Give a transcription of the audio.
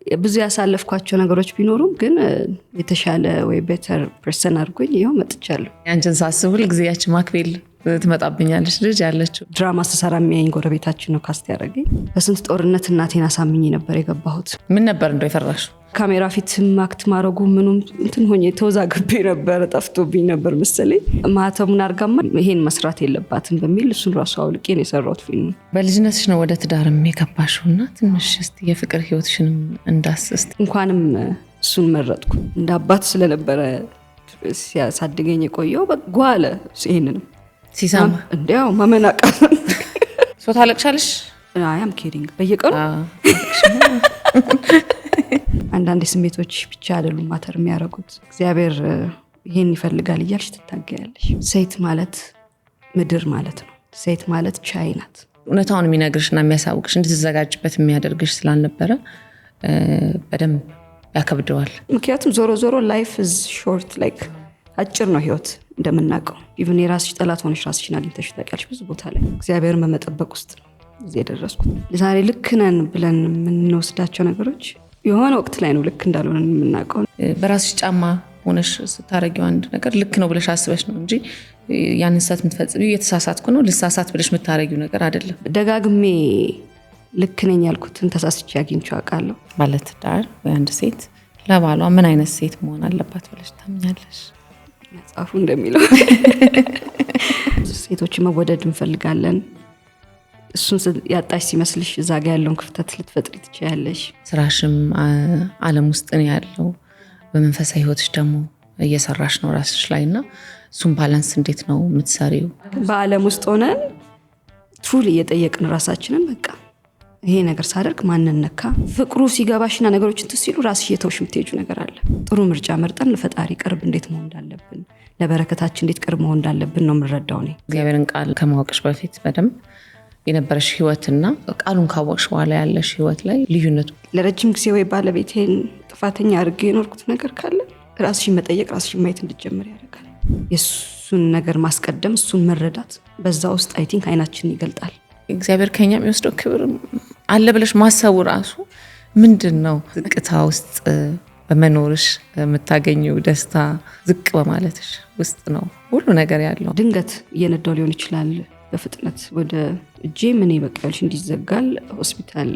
ብዙ ያሳለፍኳቸው ነገሮች ቢኖሩም ግን የተሻለ ወይ ቤተር ፐርሰን አድርጎኝ ይኸው መጥቻለሁ። ያንቺን ሳስብ ሁል ጊዜ ያቺ ማክቤል ትመጣብኛለች ልጅ ያለችው ድራማ ስትሰራ የሚያየኝ ጎረቤታችን ነው ካስት ያደረገኝ። በስንት ጦርነት እናቴን አሳምኜ ነበር የገባሁት። ምን ነበር እንደው የፈራሽው? ካሜራ ፊት አክት ማድረጉ ምኑም እንትን ሆኜ ተወዛግቤ ነበር፣ ጠፍቶብኝ ነበር መሰለኝ። ማህተሙን አርጋማ ይሄን መስራት የለባትም በሚል እሱን ራሱ አውልቄ ነው የሰራሁት ፊልም። በልጅነትሽ ነው ወደ ትዳርም የገባሽውና ትንሽ እስቲ የፍቅር ህይወትሽንም እንዳስስት። እንኳንም እሱን መረጥኩ። እንደ አባት ስለነበረ ሲያሳድገኝ የቆየው በጓለ ይሄንንም ሲሳማ እንዲያው ማመናቃ ሶ ታለቅሻለሽ? አም ኪዲንግ በየቀኑ አንዳንድ ስሜቶች ብቻ አይደሉም ማተር የሚያደርጉት። እግዚአብሔር ይሄን ይፈልጋል እያልሽ ትታገያለሽ። ሴት ማለት ምድር ማለት ነው። ሴት ማለት ቻይ ናት። እውነታውን የሚነግርሽና የሚያሳውቅሽ እንድትዘጋጅበት የሚያደርግሽ ስላልነበረ በደንብ ያከብደዋል። ምክንያቱም ዞሮ ዞሮ ላይፍ ኢዝ ሾርት፣ ላይክ አጭር ነው ህይወት እንደምናውቀው። ኢቭን የራስሽ ጠላት ሆነሽ ራስሽን አግኝተሽ ታውቂያለሽ ብዙ ቦታ ላይ። እግዚአብሔርን በመጠበቅ ውስጥ ነው እዚህ የደረስኩት። ዛሬ ልክ ነን ብለን የምንወስዳቸው ነገሮች የሆነ ወቅት ላይ ነው ልክ እንዳልሆነ የምናውቀው። በራስሽ ጫማ ሆነሽ ስታረጊው አንድ ነገር ልክ ነው ብለሽ አስበሽ ነው እንጂ ያንን ሰት የምትፈጽሚው የተሳሳትኩ ነው ልሳሳት ብለሽ የምታረጊው ነገር አይደለም። ደጋግሜ ልክ ነኝ ያልኩትን ተሳስቼ አግኝቼው አውቃለሁ። ባለትዳር ወይ አንድ ሴት ለባሏ ምን አይነት ሴት መሆን አለባት ብለሽ ታምኛለሽ? መጽሐፉ እንደሚለው ሴቶች መወደድ እንፈልጋለን። እሱን ያጣሽ ሲመስልሽ እዛ ጋ ያለውን ክፍተት ልትፈጥሪ ትችያለሽ። ስራሽም ዓለም ውስጥ ነው ያለው፣ በመንፈሳዊ ህይወትሽ ደግሞ እየሰራሽ ነው ራስሽ ላይና እሱን ባላንስ እንዴት ነው የምትሰሪው? በዓለም ውስጥ ሆነን ትሩሊ እየጠየቅን ራሳችንን በቃ ይሄ ነገር ሳደርግ ማንን ነካ? ፍቅሩ ሲገባሽና ነገሮችን ትሲሉ ራስሽ የተውሽ የምትሄጁ ነገር አለ። ጥሩ ምርጫ መርጠን ለፈጣሪ ቅርብ እንዴት መሆን እንዳለብን፣ ለበረከታችን እንዴት ቅርብ መሆን እንዳለብን ነው የምንረዳው። እኔ እግዚአብሔርን ቃል ከማወቅሽ በፊት በደንብ የነበረሽ ህይወትና ቃሉን ካወቅሽ በኋላ ያለሽ ህይወት ላይ ልዩነቱ? ለረጅም ጊዜ ወይ ባለቤቴን ጥፋተኛ አድርጌ የኖርኩት ነገር ካለ ራስሽን መጠየቅ፣ ራስሽን ማየት እንድትጀምር ያደርጋል። የእሱን ነገር ማስቀደም፣ እሱን መረዳት፣ በዛ ውስጥ አይ ቲንክ አይናችን ይገልጣል። እግዚአብሔር ከኛ የሚወስደው ክብር አለ ብለሽ ማሰቡ ራሱ ምንድን ነው? ዝቅታ ውስጥ በመኖርሽ የምታገኘው ደስታ ዝቅ በማለትሽ ውስጥ ነው ሁሉ ነገር ያለው። ድንገት እየነዳው ሊሆን ይችላል በፍጥነት ወደ እጄ ምን ይበቃልሽ እንዲዘጋል ሆስፒታል